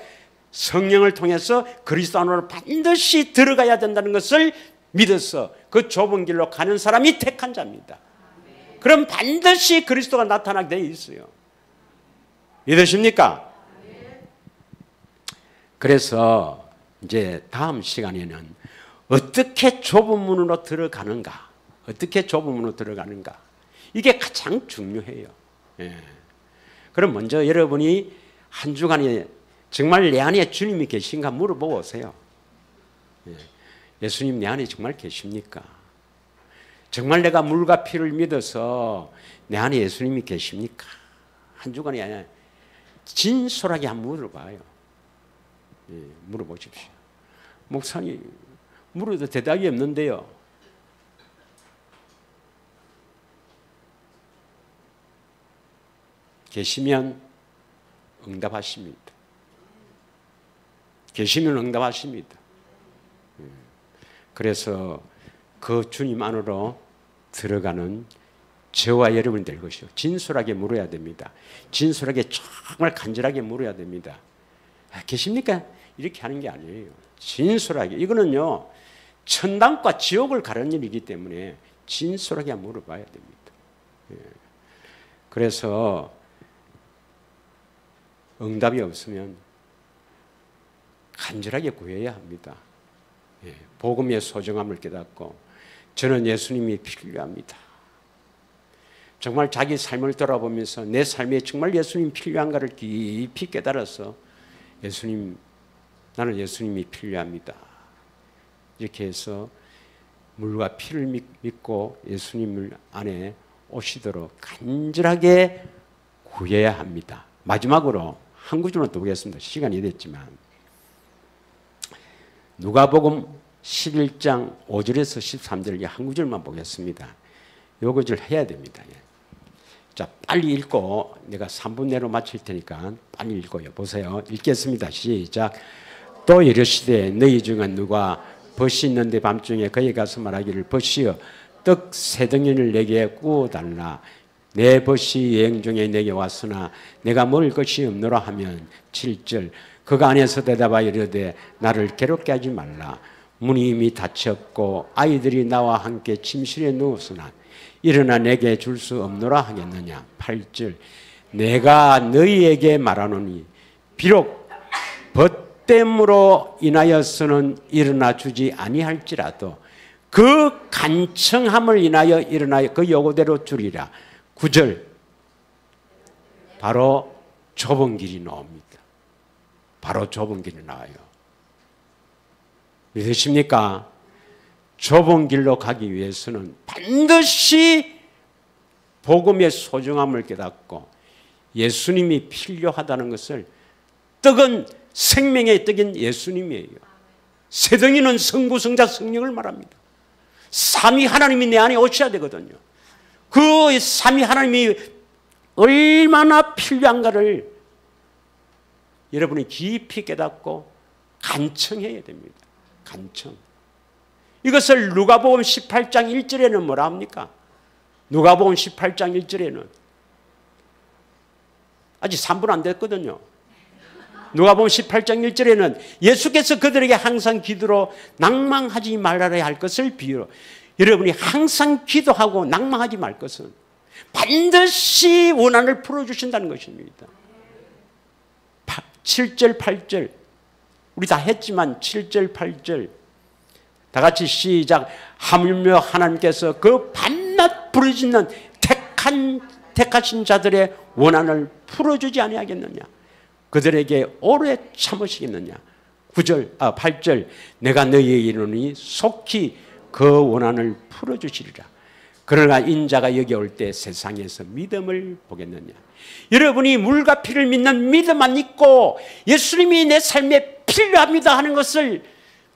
Speaker 1: 성령을 통해서 그리스도 안으로 반드시 들어가야 된다는 것을 믿어서 그 좁은 길로 가는 사람이 택한 자입니다. 그럼 반드시 그리스도가 나타나게 되어 있어요. 믿으십니까? 그래서 이제 다음 시간에는 어떻게 좁은 문으로 들어가는가, 이게 가장 중요해요. 예. 그럼 먼저 여러분이 한 주간에 정말 내 안에 주님이 계신가 물어보고 오세요. 예. 예수님 내 안에 정말 계십니까? 정말 내가 물과 피를 믿어서 내 안에 예수님이 계십니까? 한 주간에 진솔하게 한번 물어봐요. 예, 물어보십시오. 목사님, 물어도 대답이 없는데요. 계시면 응답하십니다. 계시면 응답하십니다. 그래서 그 주님 안으로 들어가는 저와 여러분이 될 것이요. 진솔하게 물어야 됩니다. 진솔하게 정말 간절하게 물어야 됩니다. 아, 계십니까? 이렇게 하는 게 아니에요. 진솔하게. 이거는요, 천당과 지옥을 가르는 일이기 때문에 진솔하게 물어봐야 됩니다. 예. 그래서 응답이 없으면 간절하게 구해야 합니다. 예. 복음의 소중함을 깨닫고 저는 예수님이 필요합니다. 정말 자기 삶을 돌아보면서 내 삶에 정말 예수님 필요한가를 깊이 깨달아서 예수님 나는 예수님이 필요합니다. 이렇게 해서 물과 피를 믿고 예수님을 안에 오시도록 간절하게 구해야 합니다. 마지막으로 한 구절만 더 보겠습니다. 시간이 됐지만 누가복음 11장 5절에서 13절 한 구절만 보겠습니다. 요 구절 해야 됩니다. 자, 빨리 읽고 내가 3분 내로 마칠 테니까 빨리 읽어요. 보세요. 읽겠습니다. 시작. 또 이르시되 너희 중에 누가 벗이 있는데 밤중에 그에 가서 말하기를 벗이여 떡 세 덩이를 내게 구워달라. 내 벗이 여행 중에 내게 왔으나 내가 먹을 것이 없노라 하면 7절 그가 안에서 대답하여 이르되 나를 괴롭게 하지 말라. 문이 이미 닫혔고 아이들이 나와 함께 침실에 누웠으나 일어나 내게 줄 수 없노라 하겠느냐. 8절 내가 너희에게 말하노니 비록 벗됨으로 인하여서는 일어나 주지 아니할지라도 그 간청함을 인하여 일어나 그 요구대로 주리라. 9절 바로 좁은 길이 나옵니다. 바로 좁은 길이 나와요. 믿으십니까? 좁은 길로 가기 위해서는 반드시 복음의 소중함을 깨닫고 예수님이 필요하다는 것을 떡은 생명의 떡인 예수님이에요. 세 덩이는 성부, 성자, 성령을 말합니다. 삼위 하나님이 내 안에 오셔야 되거든요. 그 삼위 하나님이 얼마나 필요한가를 여러분이 깊이 깨닫고 간청해야 됩니다. 간청. 이것을 누가복음 18장 1절에는 뭐라 합니까? 누가복음 18장 1절에는 아직 3분 안 됐거든요. 누가복음 18장 1절에는 예수께서 그들에게 항상 기도로 낭망하지 말아야 할 것을 비유로 여러분이 항상 기도하고 낭망하지 말 것은 반드시 원한을 풀어주신다는 것입니다. 7절 8절 우리 다 했지만 7절 8절 다 같이 시작. 하물며 하나님께서 그 밤낮 부르짖는 택하신 자들의 원한을 풀어주지 아니하겠느냐. 그들에게 오래 참으시겠느냐. 8절 내가 너희에게 이르노니 속히 그 원한을 풀어주시리라. 그러나 인자가 여기 올 때 세상에서 믿음을 보겠느냐. 여러분이 물과 피를 믿는 믿음만 있고 예수님이 내 삶에 필요합니다 하는 것을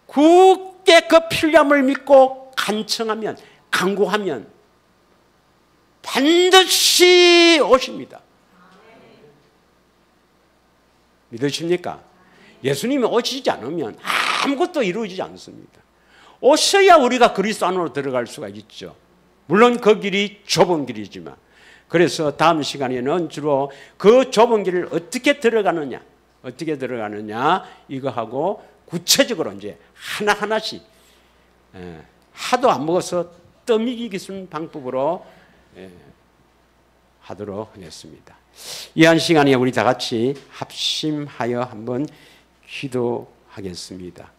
Speaker 1: 굳게 그 필요함을 믿고 간청하면 간구하면 반드시 오십니다. 믿으십니까? 예수님이 오시지 않으면 아무것도 이루어지지 않습니다. 오셔야 우리가 그리스도 안으로 들어갈 수가 있죠. 물론 그 길이 좁은 길이지만 그래서 다음 시간에는 주로 그 좁은 길을 어떻게 들어가느냐 이거 하고 구체적으로 이제 하나하나씩 하도 안 먹어서 떠먹이기 쓰는 방법으로 하도록 하겠습니다. 이 한 시간에 우리 다 같이 합심하여 한번 기도하겠습니다.